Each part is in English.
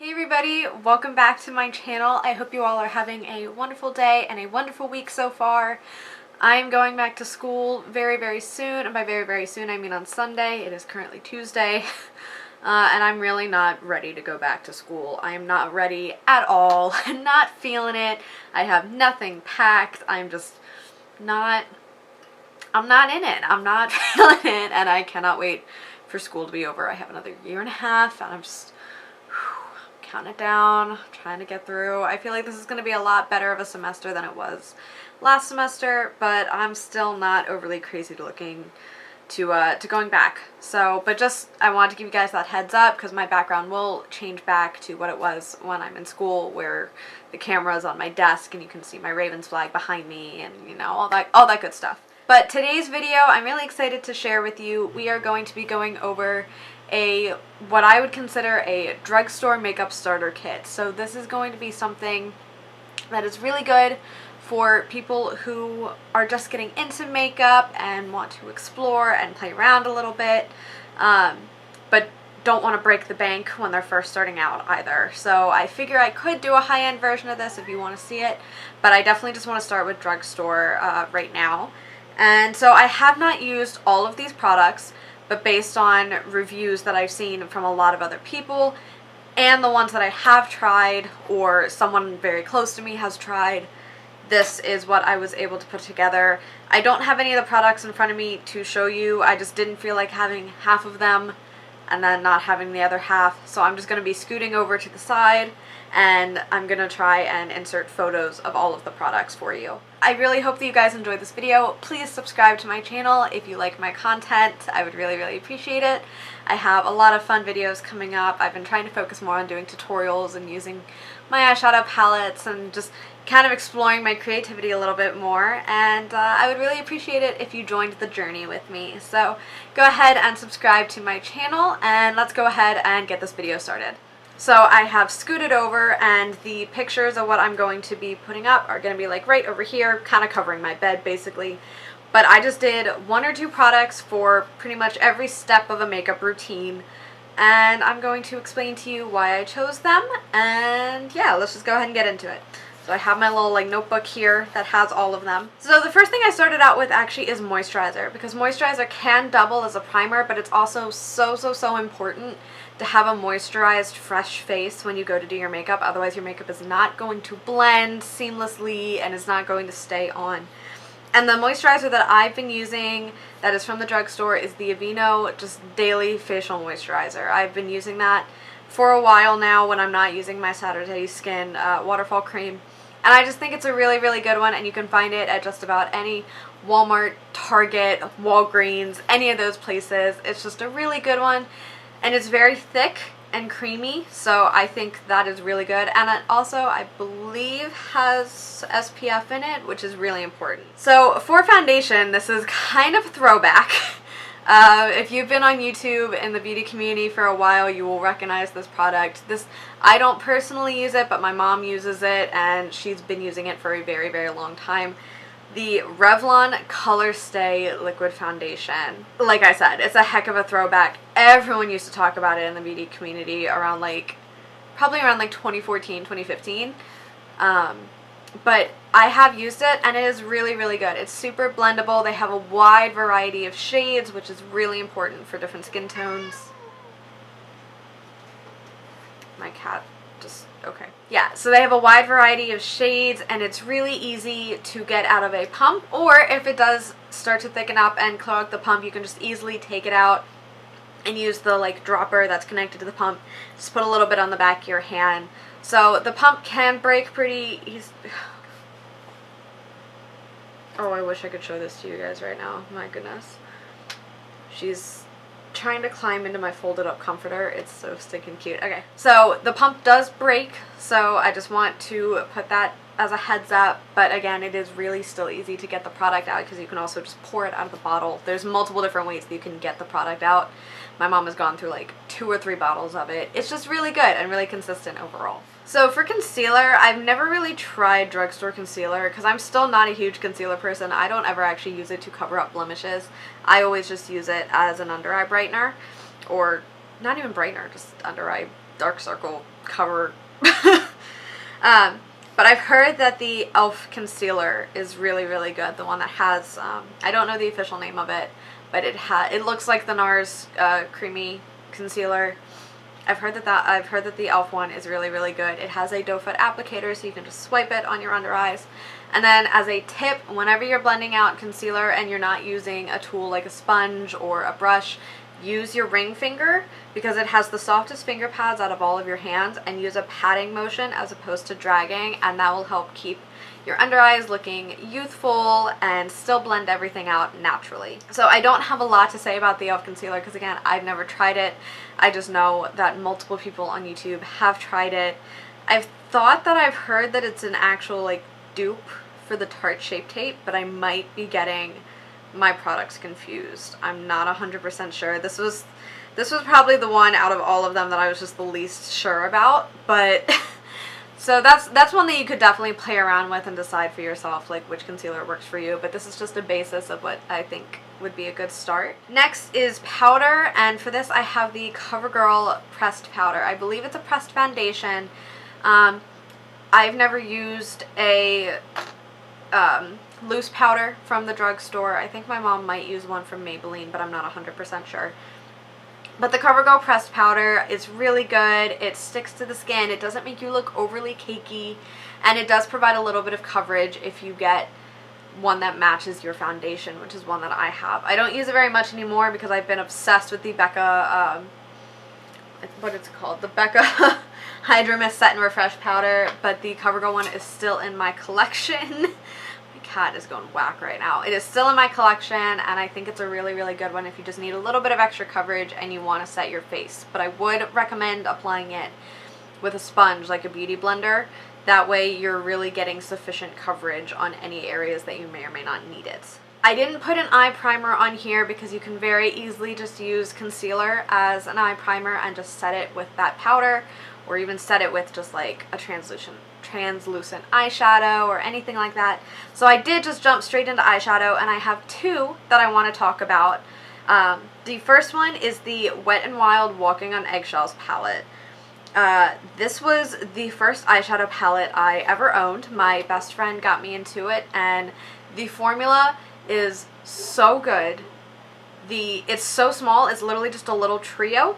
Hey everybody, welcome back to my channel. I hope you all are having a wonderful day and a wonderful week so far. I'm going back to school very soon, and by very soon I mean on Sunday. It is currently Tuesday, and I'm really not ready to go back to school. I am not ready at all. I'm not feeling it. I have nothing packed. I'm not in it. I'm not feeling it, and I cannot wait for school to be over. I have another year and a half, and I'm just counting it down, trying to get through. I feel like this is going to be a lot better of a semester than it was last semester, but I'm still not overly crazy looking to going back. So, but just, I wanted to give you guys that heads up because my background will change back to what it was when I'm in school, where the camera's on my desk and you can see my Ravens flag behind me and, you know, all that good stuff. But today's video, I'm really excited to share with you. We are going to be going over what I would consider a drugstore makeup starter kit. So this is going to be something that is really good for people who are just getting into makeup and want to explore and play around a little bit, but don't want to break the bank when they're first starting out either. So I figure I could do a high-end version of this if you want to see it, but I definitely just want to start with drugstore right now. And so I have not used all of these products, but based on reviews that I've seen from a lot of other people and the ones that I have tried or someone very close to me has tried, this is what I was able to put together. I don't have any of the products in front of me to show you. I just didn't feel like having half of them and then not having the other half. So I'm just going to be scooting over to the side and I'm going to try and insert photos of all of the products for you. I really hope that you guys enjoyed this video. Please subscribe to my channel if you like my content. I would really appreciate it. I have a lot of fun videos coming up. I've been trying to focus more on doing tutorials and using my eyeshadow palettes and just kind of exploring my creativity a little bit more, and I would really appreciate it if you joined the journey with me. So go ahead and subscribe to my channel and let's go ahead and get this video started. So I have scooted over and the pictures of what I'm going to be putting up are going to be like right over here, kind of covering my bed basically. But I just did one or two products for pretty much every step of a makeup routine, and I'm going to explain to you why I chose them, and yeah, let's just go ahead and get into it. So I have my little notebook here that has all of them. So the first thing I started out with actually is moisturizer, because moisturizer can double as a primer, but it's also so important to have a moisturized, fresh face when you go to do your makeup. Otherwise your makeup is not going to blend seamlessly and is not going to stay on. And the moisturizer that I've been using that is from the drugstore is the Aveeno just daily facial moisturizer. I've been using that for a while now when I'm not using my Saturday Skin waterfall cream. And I just think it's a really good one, and you can find it at just about any Walmart, Target, Walgreens, any of those places. It's just a really good one, and it's very thick and creamy, so I think that is really good. And it also, I believe, has SPF in it, which is really important. So for foundation, this is kind of a throwback. If you've been on YouTube in the beauty community for a while, you will recognize this product. I don't personally use it, but my mom uses it, and she's been using it for a very long time. The Revlon Color Stay Liquid Foundation. Like I said, it's a heck of a throwback. Everyone used to talk about it in the beauty community around probably around 2014, 2015. But I have used it, and it is really good. It's super blendable. They have a wide variety of shades, which is really important for different skin tones. My cat just, okay. Yeah, so they have a wide variety of shades, and it's really easy to get out of a pump, or if it does start to thicken up and clog the pump, you can just easily take it out and use the dropper that's connected to the pump. Just put a little bit on the back of your hand. So the pump can break pretty easy. Oh, I wish I could show this to you guys right now. My goodness. She's trying to climb into my folded up comforter. It's so stinking cute. Okay, so the pump does break, so I just want to put that as a heads up, but again, it is really still easy to get the product out because you can also just pour it out of the bottle. There's multiple different ways that you can get the product out. My mom has gone through 2 or 3 bottles of it. It's just really good and really consistent overall. So for concealer, I've never really tried drugstore concealer because I'm still not a huge concealer person. I don't ever actually use it to cover up blemishes. I always just use it as an under eye brightener, or not even brightener, just under eye dark circle cover. But I've heard that the e.l.f. concealer is really, really good. The one that has, I don't know the official name of it, but it looks like the NARS creamy concealer. I've heard that the e.l.f. one is really, really good. It has a doe foot applicator, so you can just swipe it on your under eyes. And then as a tip, whenever you're blending out concealer and you're not using a tool like a sponge or a brush, use your ring finger, because it has the softest finger pads out of all of your hands, and use a patting motion as opposed to dragging, and that will help keep your under eyes looking youthful and still blend everything out naturally. So I don't have a lot to say about the e.l.f. concealer because, again, I've never tried it. I just know that multiple people on YouTube have tried it. I've thought that I've heard that it's an actual like dupe for the Tarte Shape Tape, but I might be getting my products confused. I'm not 100% sure. This was probably the one out of all of them that I was just the least sure about, but so that's one that you could definitely play around with and decide for yourself like which concealer works for you, but this is just a basis of what I think would be a good start. Next is powder, and for this I have the CoverGirl pressed powder. I believe it's a pressed foundation. I've never used a loose powder from the drugstore. I think my mom might use one from Maybelline, but I'm not 100% sure. But the CoverGirl pressed powder is really good. It sticks to the skin. It doesn't make you look overly cakey, and it does provide a little bit of coverage if you get one that matches your foundation, which is one that I have. I don't use it very much anymore because I've been obsessed with the Becca, what it's called, the Becca Hydra Mist Set and Refresh powder, but the CoverGirl one is still in my collection. Cat is going whack right now. It is still in my collection, and I think it's a really, really good one if you just need a little bit of extra coverage and you want to set your face. But I would recommend applying it with a sponge, like a beauty blender. That way you're really getting sufficient coverage on any areas that you may or may not need it. I didn't put an eye primer on here because you can very easily just use concealer as an eye primer and just set it with that powder, or even set it with just like a translucent eyeshadow or anything like that. So I did just jump straight into eyeshadow, and I have two that I want to talk about. The first one is the Wet n Wild Walking on Eggshells palette. This was the first eyeshadow palette I ever owned. My best friend got me into it, and the formula is so good. It's so small, it's literally just a little trio,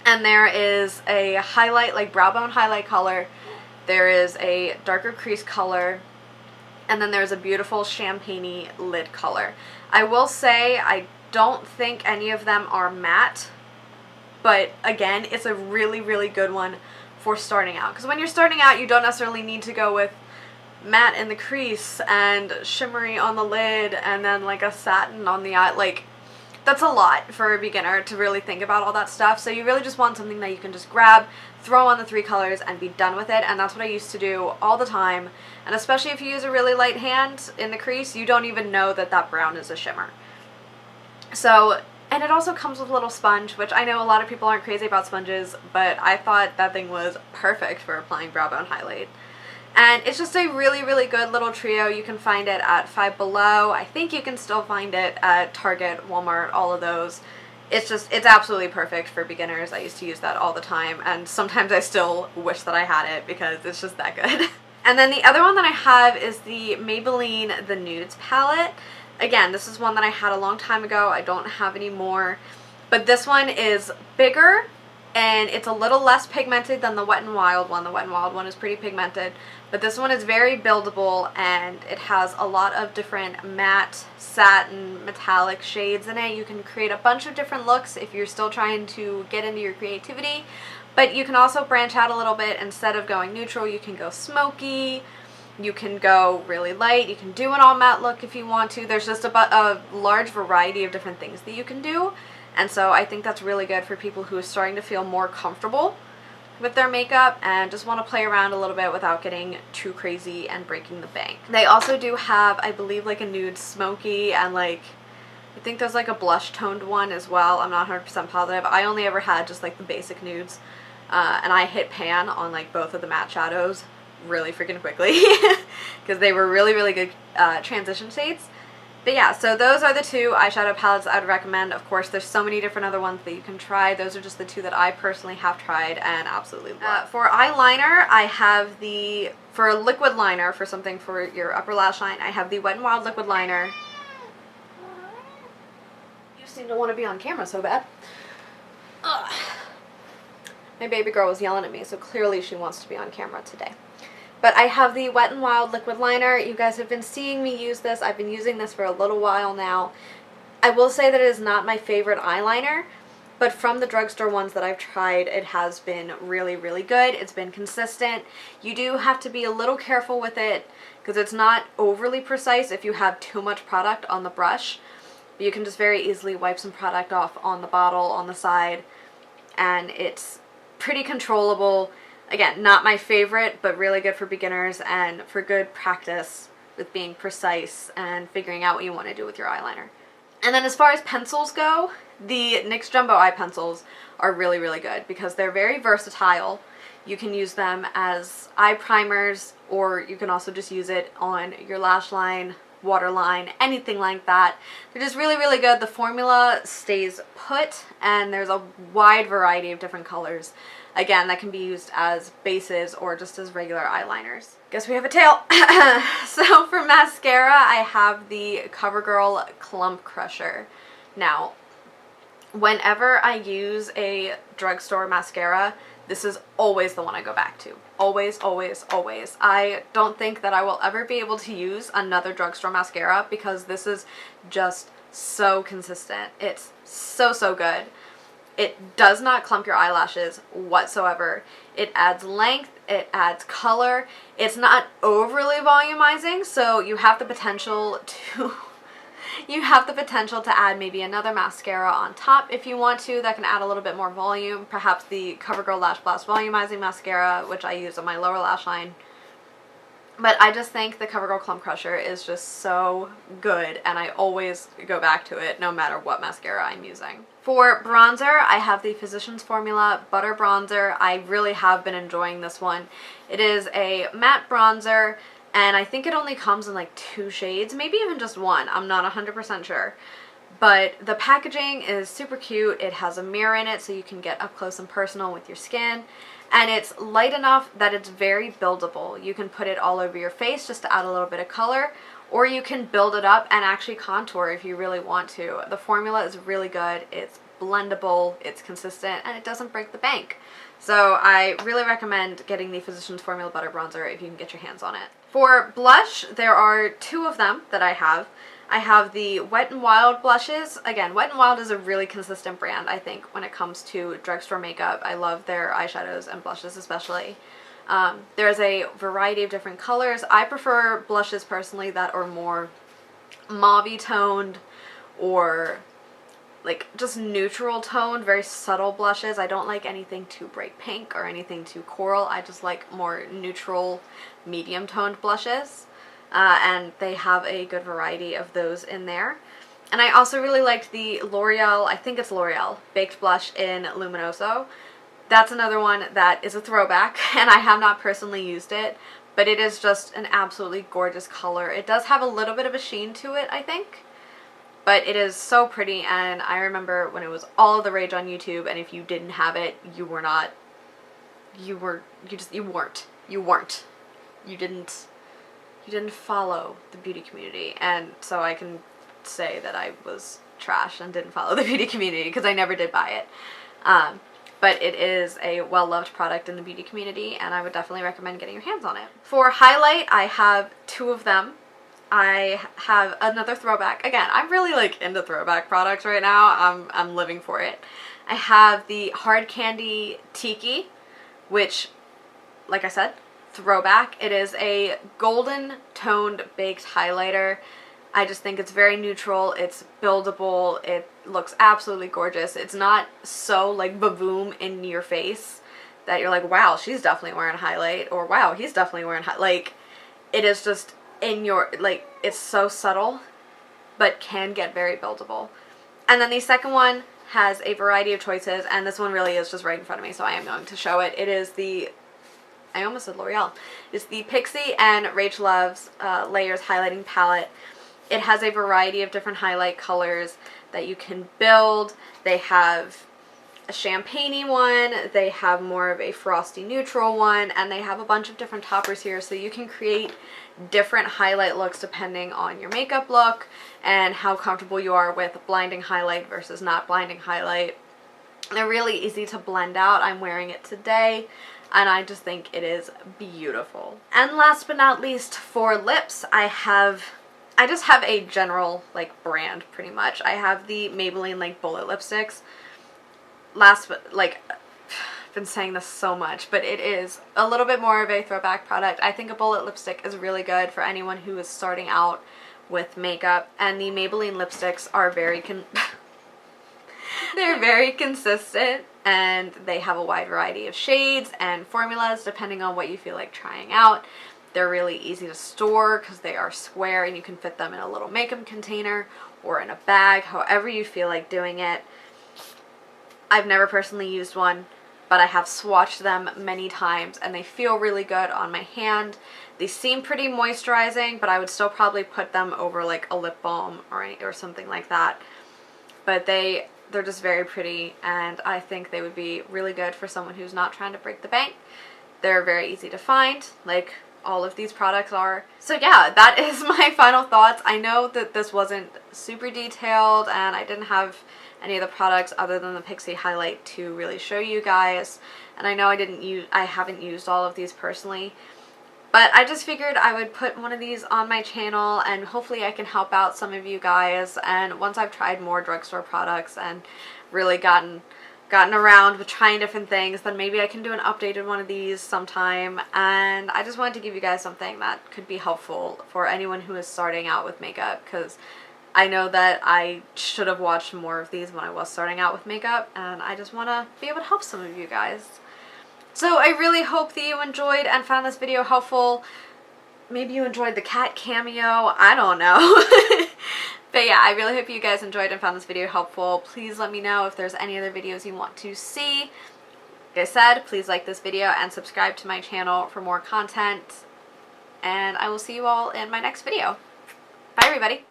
and there is a highlight, like brow bone highlight color, there is a darker crease color, and then there's a beautiful champagne-y lid color. I will say I don't think any of them are matte, but again, it's a really, really good one for starting out. Because when you're starting out, you don't necessarily need to go with matte in the crease and shimmery on the lid and then like a satin on the eye. Like, that's a lot for a beginner to really think about all that stuff. So you really just want something that you can just grab, throw on the three colors, and be done with it. And that's what I used to do all the time. And especially if you use a really light hand in the crease, you don't even know that that brown is a shimmer. So, and it also comes with a little sponge, which I know a lot of people aren't crazy about sponges, but I thought that thing was perfect for applying brow bone highlight. And it's just a really, really good little trio. You can find it at Five Below. I think you can still find it at Target, Walmart, all of those. It's absolutely perfect for beginners. I used to use that all the time, and sometimes I still wish that I had it because it's just that good. And then the other one that I have is the Maybelline The Nudes palette. Again, this is one that I had a long time ago. I don't have anymore. But this one is bigger, and it's a little less pigmented than the Wet n Wild one. The Wet n Wild one is pretty pigmented, but this one is very buildable, and it has a lot of different matte, satin, metallic shades in it. You can create a bunch of different looks if you're still trying to get into your creativity, but you can also branch out a little bit. Instead of going neutral, you can go smoky, you can go really light, you can do an all matte look if you want to. There's just a large variety of different things that you can do. And so I think that's really good for people who are starting to feel more comfortable with their makeup and just want to play around a little bit without getting too crazy and breaking the bank. They also do have, I believe, like a nude smoky, and like, I think there's like a blush toned one as well. I'm not 100% positive. I only ever had just like the basic nudes. And I hit pan on like both of the matte shadows really freaking quickly because they were really, really good transition shades. But yeah, so those are the two eyeshadow palettes I would recommend. Of course, there's so many different other ones that you can try. Those are just the two that I personally have tried and absolutely love. For eyeliner, I have for a liquid liner, for something for your upper lash line, I have the Wet n Wild liquid liner. You seem to want to be on camera so bad. Ugh. My baby girl was yelling at me, so clearly she wants to be on camera today. But I have the Wet n Wild liquid liner. You guys have been seeing me use this. I've been using this for a little while now. I will say that it is not my favorite eyeliner, but from the drugstore ones that I've tried, it has been really, really good. It's been consistent. You do have to be a little careful with it because it's not overly precise if you have too much product on the brush. But you can just very easily wipe some product off on the bottle, on the side, and it's pretty controllable. Again, not my favorite, but really good for beginners and for good practice with being precise and figuring out what you want to do with your eyeliner. And then as far as pencils go, the NYX Jumbo Eye Pencils are really, really good because they're very versatile. You can use them as eye primers, or you can also just use it on your lash line, waterline, anything like that. They're just really, really good. The formula stays put, and there's a wide variety of different colors. Again, that can be used as bases or just as regular eyeliners. Guess we have a tail. So for mascara, I have the CoverGirl Clump Crusher. Now, whenever I use a drugstore mascara, this is always the one I go back to. Always, always, always. I don't think that I will ever be able to use another drugstore mascara because this is just so consistent. It's so, so good. It does not clump your eyelashes whatsoever. It adds length, it adds color. It's not overly volumizing, so you have the potential to add maybe another mascara on top if you want to. That can add a little bit more volume. Perhaps the CoverGirl Lash Blast Volumizing Mascara, which I use on my lower lash line. But I just think the CoverGirl Clump Crusher is just so good, and I always go back to it no matter what mascara I'm using. For bronzer, I have the Physicians Formula Butter Bronzer. I really have been enjoying this one. It is a matte bronzer, and I think it only comes in like 2 shades, maybe even just one. I'm not 100% sure. But the packaging is super cute. It has a mirror in it so you can get up close and personal with your skin. And it's light enough that it's very buildable. You can put it all over your face just to add a little bit of color, or you can build it up and actually contour if you really want to. The formula is really good. It's blendable, it's consistent, and it doesn't break the bank. So I really recommend getting the Physicians Formula Butter Bronzer if you can get your hands on it. For blush, there are 2 of them that I have. I have the Wet n Wild blushes. Again, Wet n Wild is a really consistent brand, I think, when it comes to drugstore makeup. I love their eyeshadows and blushes especially. There's a variety of different colors. I prefer blushes personally that are more mauve-y toned or like just neutral toned, very subtle blushes. I don't like anything too bright pink or anything too coral. I just like more neutral, medium toned blushes. And they have a good variety of those in there. And I also really liked the L'Oreal, I think it's L'Oreal, Baked Blush in Luminoso. That's another one that is a throwback, and I have not personally used it, but it is just an absolutely gorgeous color. It does have a little bit of a sheen to it, I think, but it is so pretty, and I remember when it was all the rage on YouTube, and if you didn't have it, you didn't follow the beauty community. And so I can say that I was trash and didn't follow the beauty community because I never did buy it. But it is a well-loved product in the beauty community, and I would definitely recommend getting your hands on it. For highlight, I have 2 of them. I have another throwback. Again, I'm really like into throwback products right now. I'm living for it. I have the Hard Candy Tiki, which, like I said, throwback. It is a golden toned baked highlighter. I just think it's very neutral, it's buildable, it looks absolutely gorgeous. It's not so like ba-boom in your face that you're like, wow, she's definitely wearing a highlight, or wow, he's definitely wearing like, it is just in your, like, it's so subtle, but can get very buildable. And then the second one has a variety of choices, and this one really is just right in front of me, so I am going to show it. It is the, I almost said L'Oreal. It's the Pixie and Rach Love's Layers Highlighting Palette. It has a variety of different highlight colors that you can build. They have a champagne-y one, they have more of a frosty neutral one, and they have a bunch of different toppers here, so you can create different highlight looks depending on your makeup look and how comfortable you are with blinding highlight versus not blinding highlight. They're really easy to blend out. I'm wearing it today and I just think it is beautiful. And last but not least, for lips, I just have a general like brand pretty much. I have the Maybelline like bullet lipsticks. I've been saying this so much, but it is a little bit more of a throwback product. I think a bullet lipstick is really good for anyone who is starting out with makeup, and the Maybelline lipsticks are they're very consistent, and they have a wide variety of shades and formulas depending on what you feel like trying out. They're really easy to store because they are square and you can fit them in a little makeup container or in a bag, however you feel like doing it. I've never personally used one, but I have swatched them many times and they feel really good on my hand. They seem pretty moisturizing, but I would still probably put them over like a lip balm or something like that. But they're just very pretty, and I think they would be really good for someone who's not trying to break the bank. They're very easy to find, like all of these products are. So yeah, that is my final thoughts. I know that this wasn't super detailed and I didn't have any of the products other than the Pixie highlight to really show you guys, and I know I haven't used all of these personally, but I just figured I would put one of these on my channel and hopefully I can help out some of you guys. And once I've tried more drugstore products and really gotten around with trying different things, then maybe I can do an updated one of these sometime. And I just wanted to give you guys something that could be helpful for anyone who is starting out with makeup, because I know that I should have watched more of these when I was starting out with makeup, and I just want to be able to help some of you guys. So I really hope that you enjoyed and found this video helpful. Maybe you enjoyed the cat cameo, I don't know. But yeah, I really hope you guys enjoyed and found this video helpful. Please let me know if there's any other videos you want to see. Like I said, please like this video and subscribe to my channel for more content. And I will see you all in my next video. Bye everybody.